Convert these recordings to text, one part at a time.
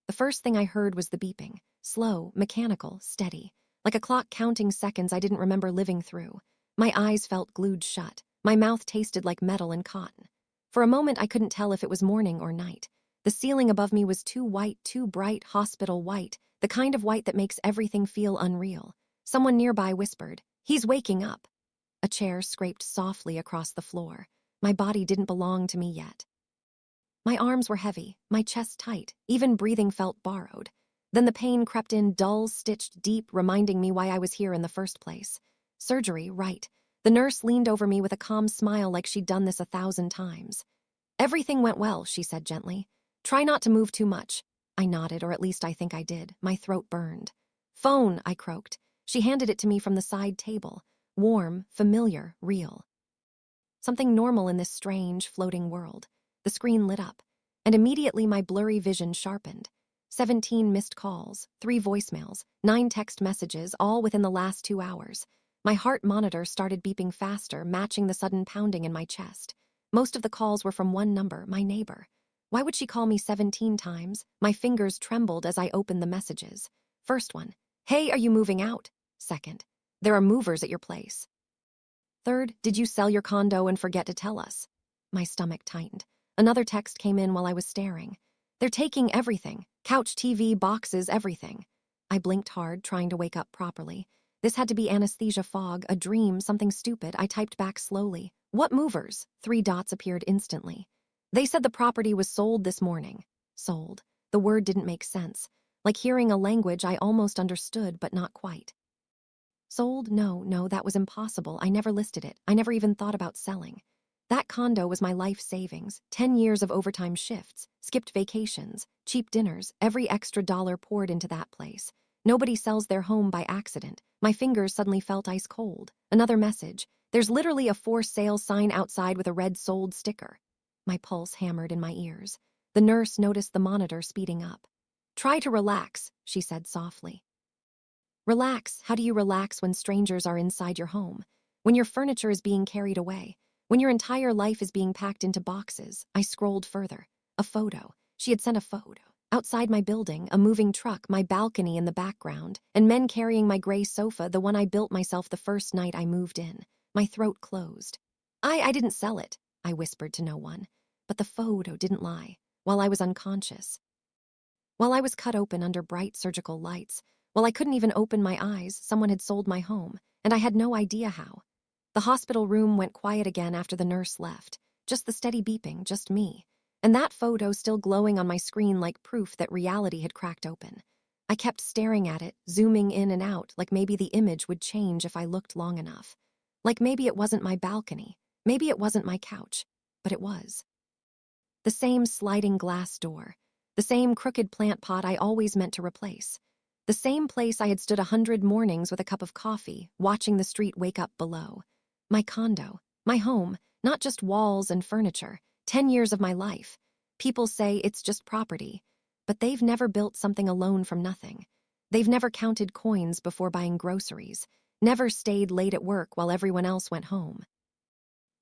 The first thing I heard was the beeping. Slow, mechanical, steady. Like a clock counting seconds I didn't remember living through. My eyes felt glued shut. My mouth tasted like metal and cotton. For a moment I couldn't tell if it was morning or night. The ceiling above me was too white, too bright, hospital white, the kind of white that makes everything feel unreal. Someone nearby whispered, "He's waking up." A chair scraped softly across the floor. My body didn't belong to me yet. My arms were heavy, my chest tight, even breathing felt borrowed. Then the pain crept in, dull, stitched deep, reminding me why I was here in the first place. Surgery, right. The nurse leaned over me with a calm smile like she'd done this 1,000 times. "Everything went well," she said gently. "Try not to move too much." I nodded, or at least I think I did. My throat burned. "Phone," I croaked. She handed it to me from the side table. Warm, familiar, real. Something normal in this strange, floating world. The screen lit up, and immediately my blurry vision sharpened. 17 missed calls, 3 voicemails, 9 text messages, all within the last 2 hours. My heart monitor started beeping faster, matching the sudden pounding in my chest. Most of the calls were from one number, my neighbor. Why would she call me 17 times? My fingers trembled as I opened the messages. First one, "Hey, are you moving out?" Second, "There are movers at your place." Third, "Did you sell your condo and forget to tell us?" My stomach tightened. Another text came in while I was staring. "They're taking everything. Couch, TV, boxes, everything." I blinked hard, trying to wake up properly. This had to be anesthesia fog, a dream, something stupid. I typed back slowly. "What movers?" 3 dots appeared instantly. "They said the property was sold this morning." Sold. The word didn't make sense. Like hearing a language I almost understood, but not quite. Sold? No, that was impossible. I never listed it. I never even thought about selling. That condo was my life savings. 10 years of overtime shifts, skipped vacations, cheap dinners, every extra dollar poured into that place. Nobody sells their home by accident. My fingers suddenly felt ice cold. Another message. "There's literally a for sale sign outside with a red sold sticker." My pulse hammered in my ears. The nurse noticed the monitor speeding up. "Try to relax," she said softly. Relax? How do you relax when strangers are inside your home? When your furniture is being carried away? When your entire life is being packed into boxes? I scrolled further. A photo. She had sent a photo. Outside my building, a moving truck, my balcony in the background, and men carrying my gray sofa, the one I built myself the first night I moved in. My throat closed. I didn't sell it," I whispered to no one. But the photo didn't lie. While I was unconscious. While I was cut open under bright surgical lights, while I couldn't even open my eyes, someone had sold my home, and I had no idea how. The hospital room went quiet again after the nurse left. Just the steady beeping, just me. And that photo still glowing on my screen like proof that reality had cracked open. I kept staring at it, zooming in and out, like maybe the image would change if I looked long enough. Like maybe it wasn't my balcony, maybe it wasn't my couch, but it was. The same sliding glass door. The same crooked plant pot I always meant to replace. The same place I had stood 100 mornings with a cup of coffee, watching the street wake up below. My condo, my home, not just walls and furniture, 10 years of my life. People say it's just property, but they've never built something alone from nothing. They've never counted coins before buying groceries, never stayed late at work while everyone else went home.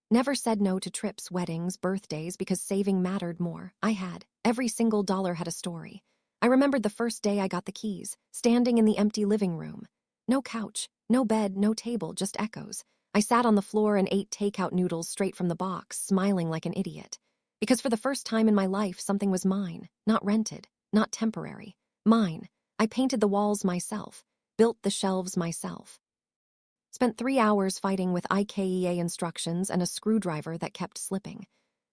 Never said no to trips, weddings, birthdays because saving mattered more. I had. Every single dollar had a story. I remembered the first day I got the keys, standing in the empty living room. No couch, no bed, no table, just echoes. I sat on the floor and ate takeout noodles straight from the box, smiling like an idiot. Because for the first time in my life, something was mine, not rented, not temporary. Mine. I painted the walls myself, built the shelves myself. Spent 3 hours fighting with IKEA instructions and a screwdriver that kept slipping.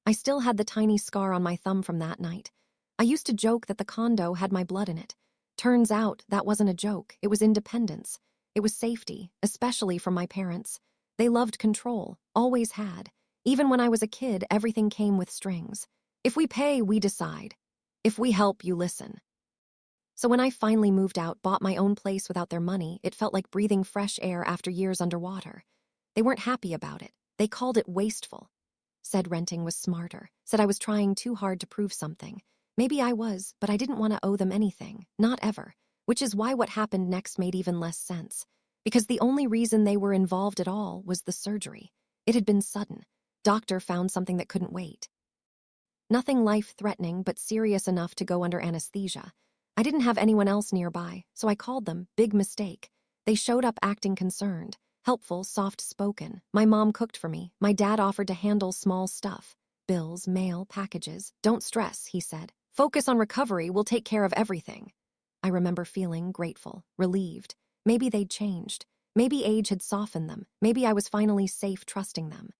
I still had the tiny scar on my thumb from that night. I used to joke that the condo had my blood in it. Turns out that wasn't a joke. It was independence. It was safety, especially from my parents. They loved control, always had. Even when I was a kid, everything came with strings. If we pay, we decide. If we help, you listen. So when I finally moved out, bought my own place without their money, it felt like breathing fresh air after years underwater. They weren't happy about it. They called it wasteful. Said renting was smarter. Said I was trying too hard to prove something. Maybe I was, but I didn't want to owe them anything. Not ever. Which is why what happened next made even less sense. Because the only reason they were involved at all was the surgery. It had been sudden. Doctor found something that couldn't wait. Nothing life-threatening, but serious enough to go under anesthesia. I didn't have anyone else nearby, so I called them. Big mistake. They showed up acting concerned, helpful, soft-spoken. My mom cooked for me. My dad offered to handle small stuff. Bills, mail, packages. Don't stress, he said. Focus on recovery, we'll take care of everything. I remember feeling grateful, relieved. Maybe they'd changed. Maybe age had softened them. Maybe I was finally safe trusting them.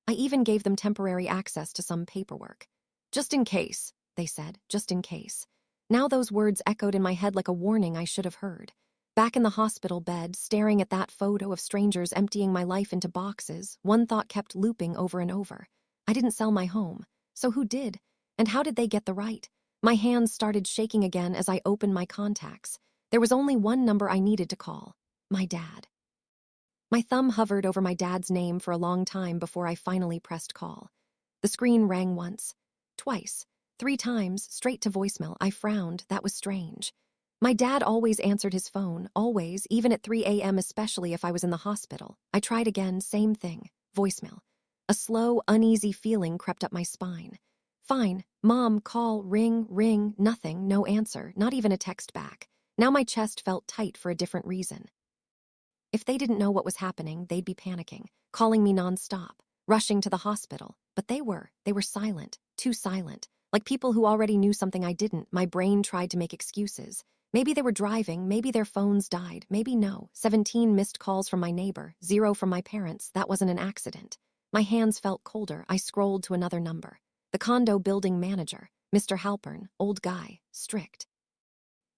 I even gave them temporary access to some paperwork. Just in case, they said, just in case. Now those words echoed in my head like a warning I should have heard. Back in the hospital bed, staring at that photo of strangers emptying my life into boxes, one thought kept looping over and over. I didn't sell my home. So who did? And how did they get the right? My hands started shaking again as I opened my contacts. There was only one number I needed to call. My dad. My thumb hovered over my dad's name for a long time before I finally pressed call. The screen rang once, twice, 3 times, straight to voicemail. I frowned. That was strange. My dad always answered his phone, always, even at 3 a.m., especially if I was in the hospital. I tried again, same thing, voicemail. A slow, uneasy feeling crept up my spine. Fine, Mom, call, ring, nothing, no answer, not even a text back. Now my chest felt tight for a different reason. If they didn't know what was happening, they'd be panicking, calling me nonstop, rushing to the hospital. But they were silent, too silent. Like people who already knew something I didn't. My brain tried to make excuses. Maybe they were driving, maybe their phones died, maybe no. 17 missed calls from my neighbor, 0 from my parents. That wasn't an accident. My hands felt colder. I scrolled to another number. The condo building manager, Mr. Halpern, old guy, strict.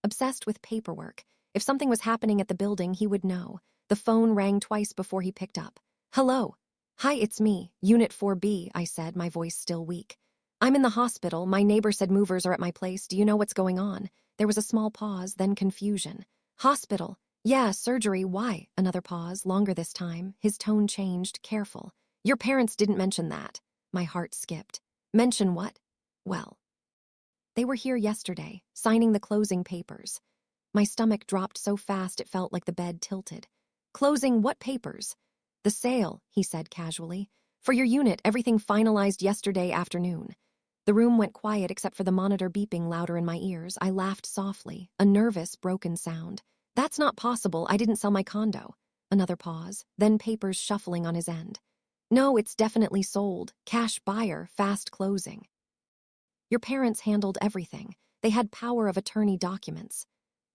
Obsessed with paperwork. If something was happening at the building, he would know. The phone rang twice before he picked up. Hello. Hi, it's me, Unit 4B, I said, my voice still weak. I'm in the hospital. My neighbor said movers are at my place. Do you know what's going on? There was a small pause, then confusion. Hospital. Yeah, surgery. Why? Another pause, longer this time. His tone changed, careful. Your parents didn't mention that. My heart skipped. Mention what? Well, they were here yesterday, signing the closing papers. My stomach dropped so fast it felt like the bed tilted. Closing what papers? The sale, he said casually. For your unit, everything finalized yesterday afternoon. The room went quiet except for the monitor beeping louder in my ears. I laughed softly, a nervous, broken sound. That's not possible. I didn't sell my condo. Another pause, then papers shuffling on his end. No, it's definitely sold. Cash buyer, fast closing. Your parents handled everything. They had power of attorney documents.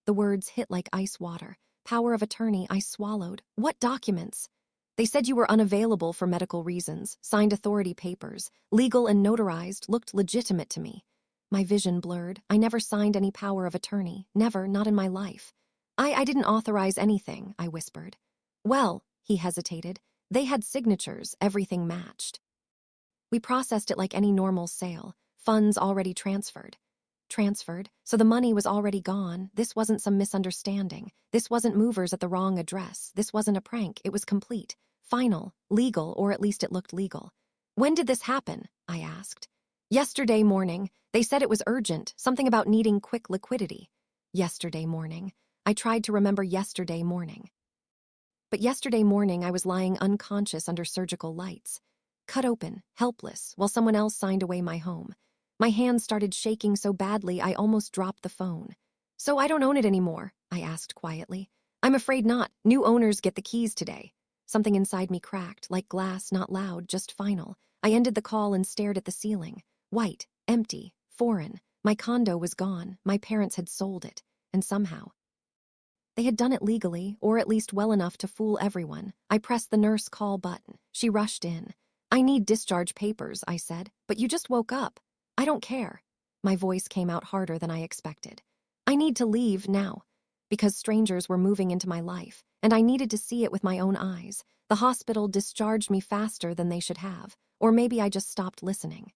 The words hit like ice water. Power of attorney. I swallowed. What documents? They said you were unavailable for medical reasons, signed authority papers, legal and notarized, looked legitimate to me. My vision blurred. I never signed any power of attorney. Never, not in my life. I didn't authorize anything, I whispered. Well, he hesitated. They had signatures. Everything matched. We processed it like any normal sale. Funds already transferred. Transferred, so the money was already gone. This wasn't some misunderstanding. This wasn't movers at the wrong address. This wasn't a prank. It was complete, final, legal, or at least it looked legal. When did this happen? I asked. Yesterday morning. They said it was urgent, something about needing quick liquidity. Yesterday morning. I tried to remember yesterday morning. But yesterday morning I was lying unconscious under surgical lights, cut open, helpless, while someone else signed away my home. My hands started shaking so badly I almost dropped the phone. So I don't own it anymore, I asked quietly. I'm afraid not. New owners get the keys today. Something inside me cracked, like glass, not loud, just final. I ended the call and stared at the ceiling. White, empty, foreign. My condo was gone. My parents had sold it. And somehow they had done it legally, or at least well enough to fool everyone. I pressed the nurse call button. She rushed in. I need discharge papers, I said. But you just woke up. I don't care. My voice came out harder than I expected. I need to leave now, because strangers were moving into my life, and I needed to see it with my own eyes. The hospital discharged me faster than they should have, or maybe I just stopped listening.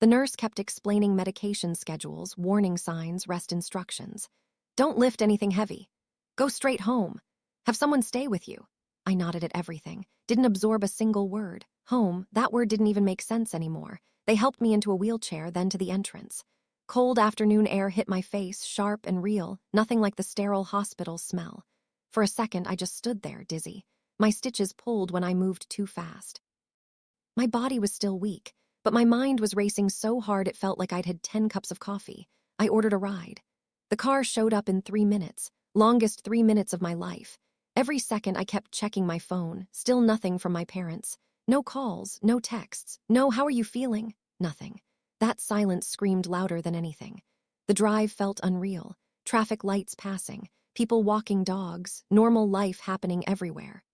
The nurse kept explaining medication schedules, warning signs, rest instructions. Don't lift anything heavy. Go straight home. Have someone stay with you. I nodded at everything, didn't absorb a single word. Home, that word didn't even make sense anymore. They helped me into a wheelchair, then to the entrance. Cold afternoon air hit my face, sharp and real, nothing like the sterile hospital smell. For a second, I just stood there, dizzy. My stitches pulled when I moved too fast. My body was still weak, but my mind was racing so hard it felt like I'd had 10 cups of coffee. I ordered a ride. The car showed up in 3 minutes, longest 3 minutes of my life. Every second I kept checking my phone, still nothing from my parents. No calls, no texts, no "how are you feeling?" Nothing. That silence screamed louder than anything. The drive felt unreal. Traffic lights passing, people walking dogs, normal life happening everywhere.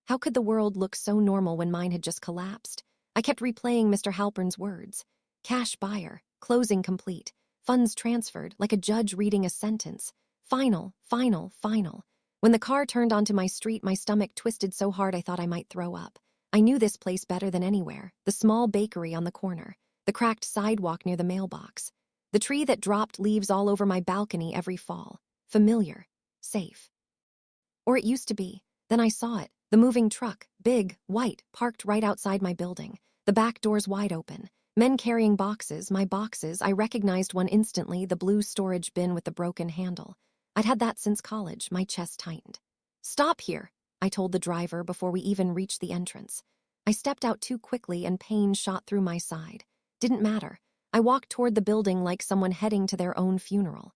How could the world look so normal when mine had just collapsed? I kept replaying Mr. Halpern's words. Cash buyer, closing complete, funds transferred, like a judge reading a sentence. Final, final, final. When the car turned onto my street, my stomach twisted so hard I thought I might throw up. I knew this place better than anywhere, the small bakery on the corner, the cracked sidewalk near the mailbox, the tree that dropped leaves all over my balcony every fall. Familiar, safe. Or it used to be. Then I saw it, the moving truck, big, white, parked right outside my building, the back doors wide open. Men carrying boxes, my boxes. I recognized one instantly, the blue storage bin with the broken handle. I'd had that since college. My chest tightened. "Stop here," I told the driver before we even reached the entrance. I stepped out too quickly and pain shot through my side. Didn't matter. I walked toward the building like someone heading to their own funeral.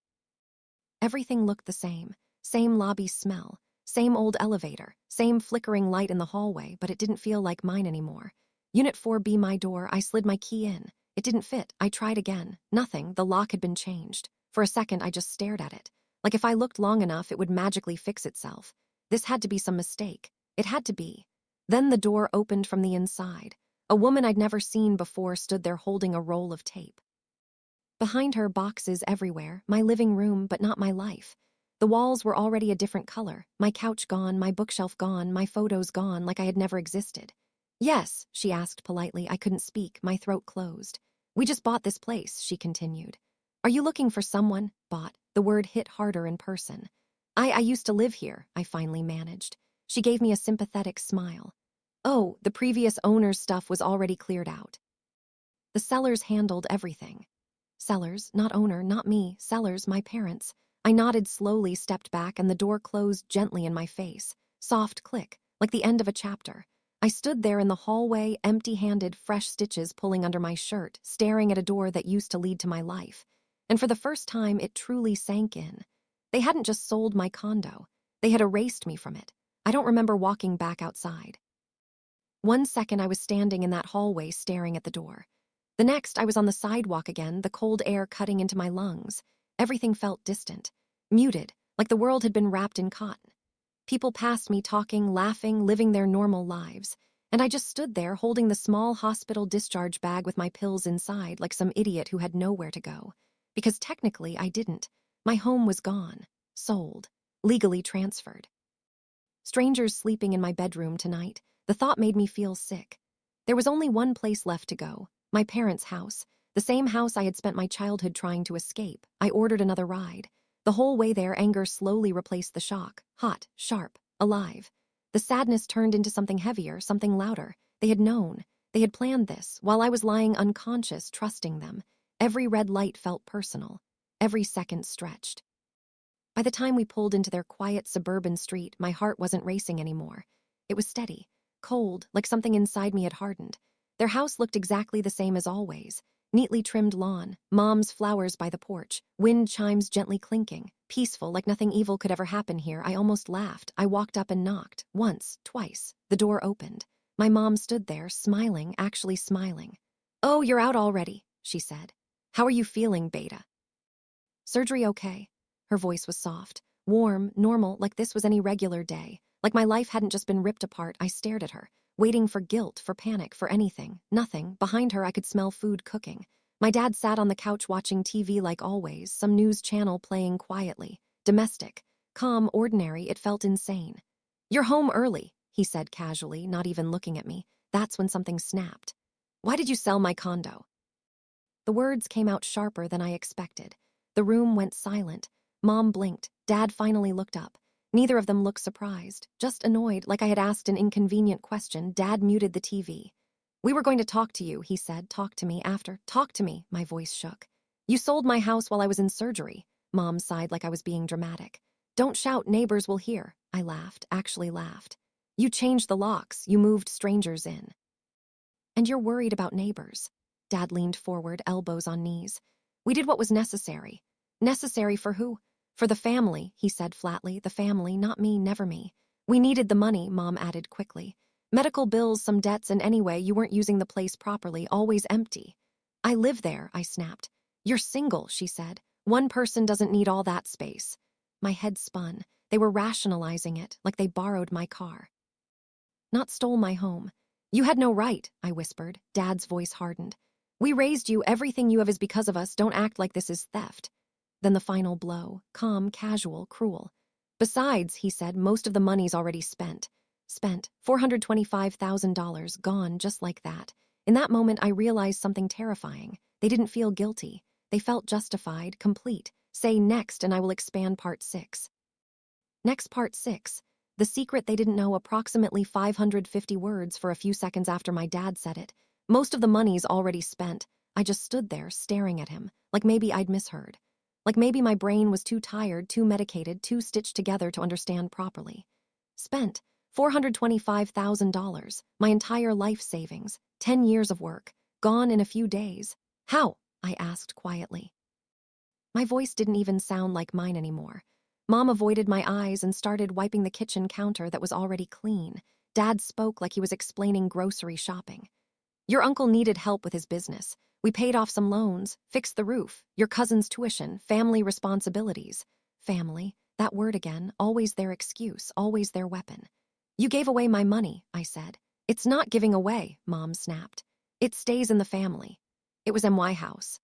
Everything looked the same. Same lobby smell. Same old elevator. Same flickering light in the hallway, but it didn't feel like mine anymore. Unit 4B, my door. I slid my key in. It didn't fit. I tried again. Nothing. The lock had been changed. For a second, I just stared at it. Like if I looked long enough, it would magically fix itself. This had to be some mistake. It had to be. Then the door opened from the inside. A woman I'd never seen before stood there holding a roll of tape. Behind her, boxes everywhere, my living room, but not my life. The walls were already a different color, my couch gone, my bookshelf gone, my photos gone, like I had never existed. "Yes," she asked politely. I couldn't speak, my throat closed. "We just bought this place," she continued. "Are you looking for someone?" Bought. The word hit harder in person. I used to live here," I finally managed. She gave me a sympathetic smile. "Oh, the previous owner's stuff was already cleared out. The sellers handled everything." Sellers, not owner, not me. Sellers, my parents. I nodded slowly, stepped back, and the door closed gently in my face. Soft click, like the end of a chapter. I stood there in the hallway, empty-handed, fresh stitches pulling under my shirt, staring at a door that used to lead to my life. And for the first time, it truly sank in. They hadn't just sold my condo. They had erased me from it. I don't remember walking back outside. 1 second I was standing in that hallway staring at the door. The next I was on the sidewalk again, the cold air cutting into my lungs. Everything felt distant, muted, like the world had been wrapped in cotton. People passed me talking, laughing, living their normal lives. And I just stood there holding the small hospital discharge bag with my pills inside like some idiot who had nowhere to go. Because technically I didn't. My home was gone, sold, legally transferred. Strangers sleeping in my bedroom tonight, the thought made me feel sick. There was only one place left to go, my parents' house, the same house I had spent my childhood trying to escape. I ordered another ride. The whole way there, anger slowly replaced the shock, hot, sharp, alive. The sadness turned into something heavier, something louder. They had known. They had planned this, while I was lying unconscious, trusting them. Every red light felt personal. Every second stretched. By the time we pulled into their quiet suburban street, my heart wasn't racing anymore. It was steady, cold, like something inside me had hardened. Their house looked exactly the same as always. Neatly trimmed lawn, Mom's flowers by the porch, wind chimes gently clinking, peaceful like nothing evil could ever happen here. I almost laughed. I walked up and knocked, once, twice. The door opened. My mom stood there, smiling, actually smiling. "Oh, you're out already," she said. "How are you feeling, Beta?" "Surgery okay?" Her voice was soft, warm, normal, like this was any regular day. Like my life hadn't just been ripped apart. I stared at her, waiting for guilt, for panic, for anything. Nothing. Behind her, I could smell food cooking. My dad sat on the couch watching TV like always, some news channel playing quietly. Domestic. Calm, ordinary, it felt insane. "You're home early," he said casually, not even looking at me. That's when something snapped. "Why did you sell my condo?" The words came out sharper than I expected. The room went silent. Mom blinked. Dad finally looked up. Neither of them looked surprised, just annoyed, like I had asked an inconvenient question. Dad muted the TV. "We were going to talk to you," he said. "Talk to me after." "Talk to me," my voice shook. "You sold my house while I was in surgery." Mom sighed like I was being dramatic. "Don't shout, neighbors will hear." I laughed, actually laughed. "You changed the locks, you moved strangers in. And you're worried about neighbors." Dad leaned forward, elbows on knees. We did what was necessary. Necessary for who? For the family, he said flatly. The family, not me, never me. We needed the money, Mom added quickly. Medical bills, some debts, and anyway, you weren't using the place properly, always empty. I live there, I snapped. You're single, she said. One person doesn't need all that space. My head spun. They were rationalizing it, like they borrowed my car. Not stole my home. You had no right, I whispered. Dad's voice hardened. We raised you, everything you have is because of us, don't act like this is theft. Then the final blow, calm, casual, cruel. Besides, he said, most of the money's already spent. Spent. $425,000, gone just like that. In that moment, I realized something terrifying. They didn't feel guilty. They felt justified, complete. Say next, and I will expand part 6. Next part 6. The secret they didn't know, approximately 550 words for a few seconds after my dad said it. Most of the money's already spent. I just stood there, staring at him, like maybe I'd misheard. Like maybe my brain was too tired, too medicated, too stitched together to understand properly. Spent. $425,000. My entire life savings. 10 years of work. Gone in a few days. How? I asked quietly. My voice didn't even sound like mine anymore. Mom avoided my eyes and started wiping the kitchen counter that was already clean. Dad spoke like he was explaining grocery shopping. Your uncle needed help with his business. We paid off some loans, fixed the roof, your cousin's tuition, family responsibilities. Family, that word again, always their excuse, always their weapon. You gave away my money, I said. It's not giving away, Mom snapped. It stays in the family. It was MY house.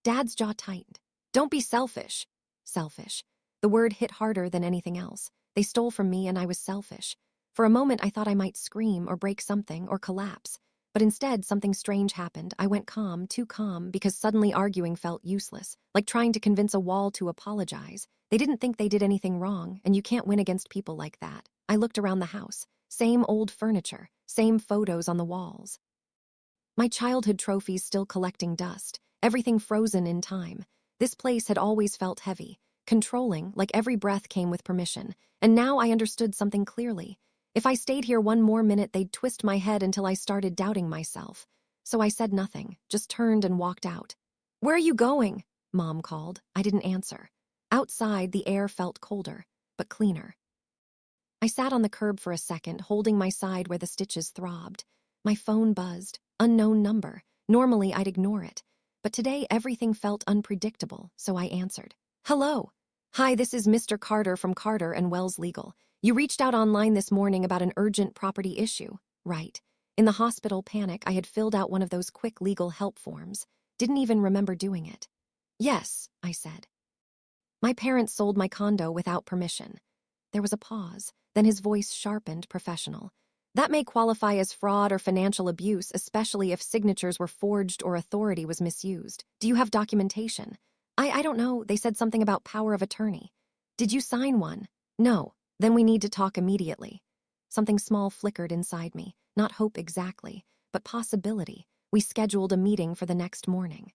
Dad's jaw tightened. Don't be selfish. Selfish. The word hit harder than anything else. They stole from me and I was selfish. For a moment I thought I might scream or break something or collapse. But instead something strange happened. I went calm, too calm, because suddenly arguing felt useless, like trying to convince a wall to apologize. They didn't think they did anything wrong, and you can't win against people like that. I looked around the house. Same old furniture, same photos on the walls. My childhood trophies still collecting dust, everything frozen in time. This place had always felt heavy, controlling, like every breath came with permission, and now I understood something clearly. If I stayed here one more minute, they'd twist my head until I started doubting myself. So I said nothing, just turned and walked out. Where are you going? Mom called. I didn't answer. Outside, the air felt colder, but cleaner. I sat on the curb for a second, holding my side where the stitches throbbed. My phone buzzed. Unknown number. Normally, I'd ignore it. But today, everything felt unpredictable, so I answered. Hello. Hi, this is Mr. Carter from Carter and Wells Legal. You reached out online this morning about an urgent property issue. Right. In the hospital panic, I had filled out one of those quick legal help forms. Didn't even remember doing it. Yes, I said. My parents sold my condo without permission. There was a pause, then his voice sharpened, professional. That may qualify as fraud or financial abuse, especially if signatures were forged or authority was misused. Do you have documentation? I don't know. They said something about power of attorney. Did you sign one? No. Then we need to talk immediately. Something small flickered inside me. Not hope exactly, but possibility. We scheduled a meeting for the next morning.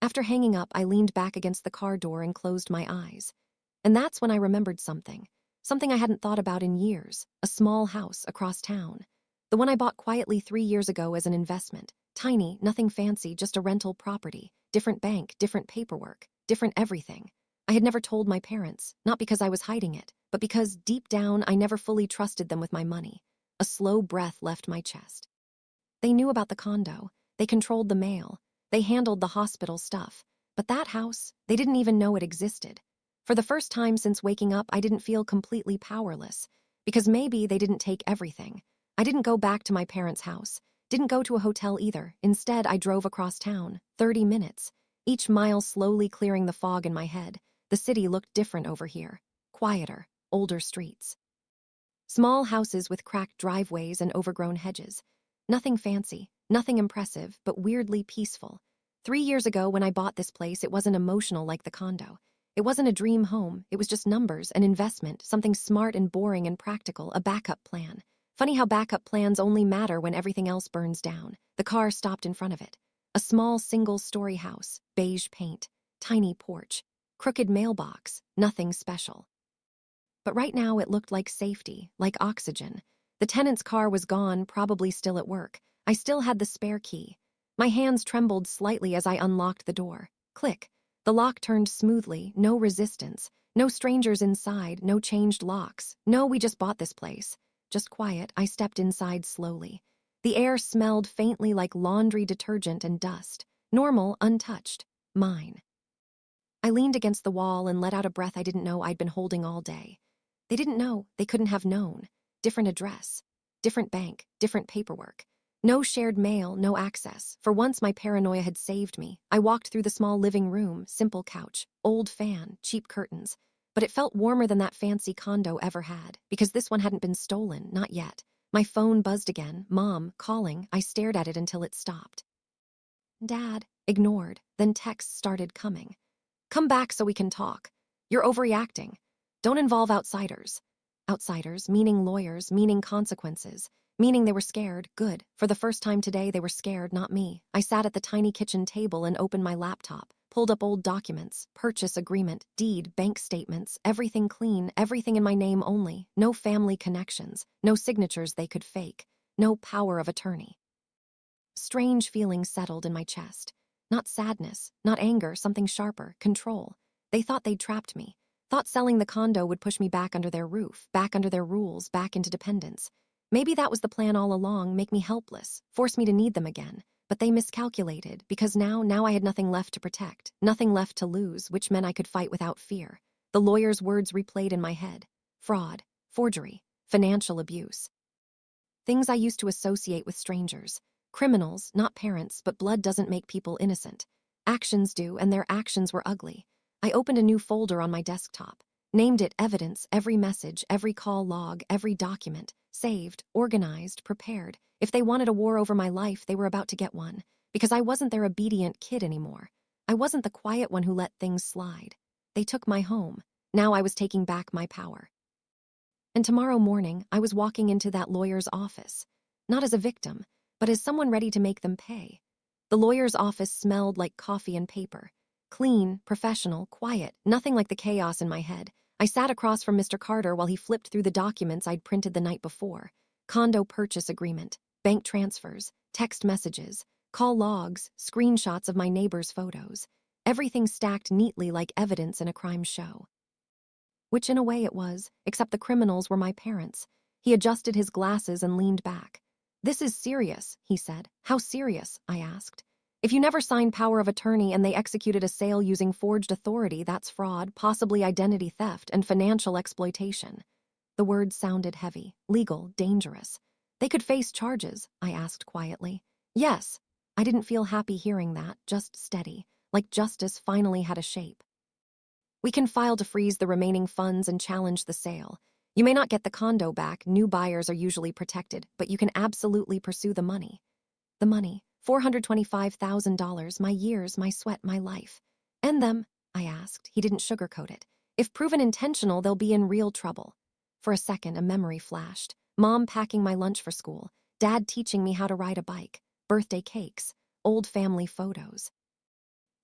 After hanging up, I leaned back against the car door and closed my eyes. And that's when I remembered something. Something I hadn't thought about in years. A small house across town. The one I bought quietly 3 years ago as an investment. Tiny, nothing fancy, just a rental property. Different bank, different paperwork, different everything. I had never told my parents, not because I was hiding it, but because, deep down, I never fully trusted them with my money. A slow breath left my chest. They knew about the condo. They controlled the mail. They handled the hospital stuff. But that house, they didn't even know it existed. For the first time since waking up, I didn't feel completely powerless. Because maybe they didn't take everything. I didn't go back to my parents' house. Didn't go to a hotel either. Instead, I drove across town. 30 minutes. Each mile slowly clearing the fog in my head. The city looked different over here. Quieter. Older streets. Small houses with cracked driveways and overgrown hedges. Nothing fancy, nothing impressive, but weirdly peaceful. 3 years ago when I bought this place, it wasn't emotional like the condo. It wasn't a dream home, it was just numbers, an investment, something smart and boring and practical, a backup plan. Funny how backup plans only matter when everything else burns down. The car stopped in front of it. A small single-story house, beige paint, tiny porch, crooked mailbox, nothing special. But right now it looked like safety, like oxygen. The tenant's car was gone, probably still at work. I still had the spare key. My hands trembled slightly as I unlocked the door. Click. The lock turned smoothly, no resistance. No strangers inside, no changed locks. No, we just bought this place. Just quiet, I stepped inside slowly. The air smelled faintly like laundry detergent and dust. Normal, untouched. Mine. I leaned against the wall and let out a breath I didn't know I'd been holding all day. They didn't know, they couldn't have known. Different address, different bank, different paperwork. No shared mail, no access. For once my paranoia had saved me. I walked through the small living room, simple couch, old fan, cheap curtains. But it felt warmer than that fancy condo ever had, because this one hadn't been stolen, not yet. My phone buzzed again, Mom, calling. I stared at it until it stopped. Dad, ignored, then texts started coming. Come back so we can talk. You're overreacting. Don't involve outsiders. Outsiders, meaning lawyers, meaning consequences. Meaning they were scared. Good. For the first time today, they were scared, not me. I sat at the tiny kitchen table and opened my laptop, pulled up old documents, purchase agreement, deed, bank statements, everything clean, everything in my name only. No family connections, no signatures they could fake, no power of attorney. Strange feelings settled in my chest. Not sadness, not anger, something sharper, control. They thought they'd trapped me. Thought selling the condo would push me back under their roof, back under their rules, back into dependence. Maybe that was the plan all along, make me helpless, force me to need them again. But they miscalculated, because now I had nothing left to protect, nothing left to lose, which meant I could fight without fear. The lawyer's words replayed in my head. Fraud, forgery, financial abuse. Things I used to associate with strangers. Criminals, not parents, but blood doesn't make people innocent. Actions do, and their actions were ugly. I opened a new folder on my desktop. Named it Evidence, every message, every call log, every document. Saved, organized, prepared. If they wanted a war over my life, they were about to get one. Because I wasn't their obedient kid anymore. I wasn't the quiet one who let things slide. They took my home. Now I was taking back my power. And tomorrow morning, I was walking into that lawyer's office. Not as a victim, but as someone ready to make them pay. The lawyer's office smelled like coffee and paper. Clean, professional, quiet, nothing like the chaos in my head. I sat across from Mr. Carter while he flipped through the documents I'd printed the night before. Condo purchase agreement, bank transfers, text messages, call logs, screenshots of my neighbor's photos. Everything stacked neatly like evidence in a crime show. Which in a way it was, except the criminals were my parents. He adjusted his glasses and leaned back. This is serious, he said. How serious? I asked. If you never signed power of attorney and they executed a sale using forged authority, that's fraud, possibly identity theft, and financial exploitation. The words sounded heavy, legal, dangerous. They could face charges, I asked quietly. Yes. I didn't feel happy hearing that, just steady, like justice finally had a shape. We can file to freeze the remaining funds and challenge the sale. You may not get the condo back, new buyers are usually protected, but you can absolutely pursue the money. The money, $425,000, my years, my sweat, my life. And them, I asked. He didn't sugarcoat it. If proven intentional, they'll be in real trouble. For a second, a memory flashed. Mom packing my lunch for school, Dad teaching me how to ride a bike, birthday cakes, old family photos.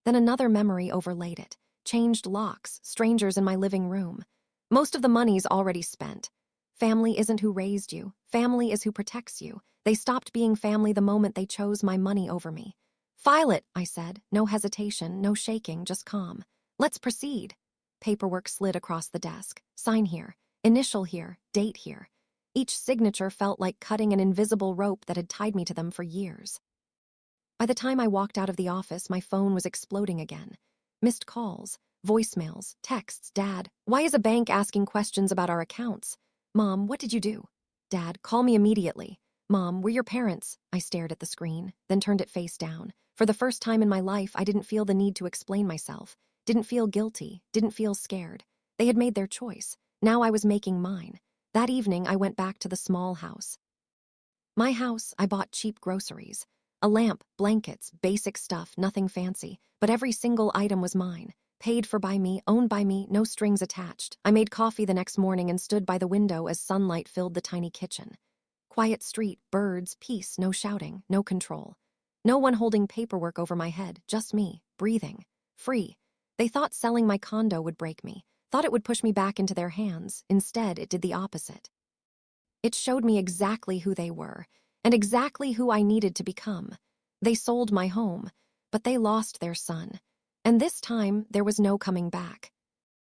Then another memory overlaid it. Changed locks, strangers in my living room. Most of the money's already spent. Family isn't who raised you. Family is who protects you. They stopped being family the moment they chose my money over me. File it, I said. No hesitation, no shaking, just calm. Let's proceed. Paperwork slid across the desk. Sign here. Initial here. Date here. Each signature felt like cutting an invisible rope that had tied me to them for years. By the time I walked out of the office, my phone was exploding again. Missed calls, voicemails, texts. Dad, why is a bank asking questions about our accounts? Mom, what did you do? Dad, call me immediately. Mom, we're your parents. I stared at the screen, then turned it face down. For the first time in my life, I didn't feel the need to explain myself. Didn't feel guilty, didn't feel scared. They had made their choice. Now I was making mine. That evening, I went back to the small house. My house, I bought cheap groceries. A lamp, blankets, basic stuff, nothing fancy, but every single item was mine. Paid for by me, owned by me, no strings attached. I made coffee the next morning and stood by the window as sunlight filled the tiny kitchen. Quiet street, birds, peace, no shouting, no control. No one holding paperwork over my head, just me, breathing, free. They thought selling my condo would break me, thought it would push me back into their hands. Instead, it did the opposite. It showed me exactly who they were, and exactly who I needed to become. They sold my home, but they lost their son. And this time, there was no coming back.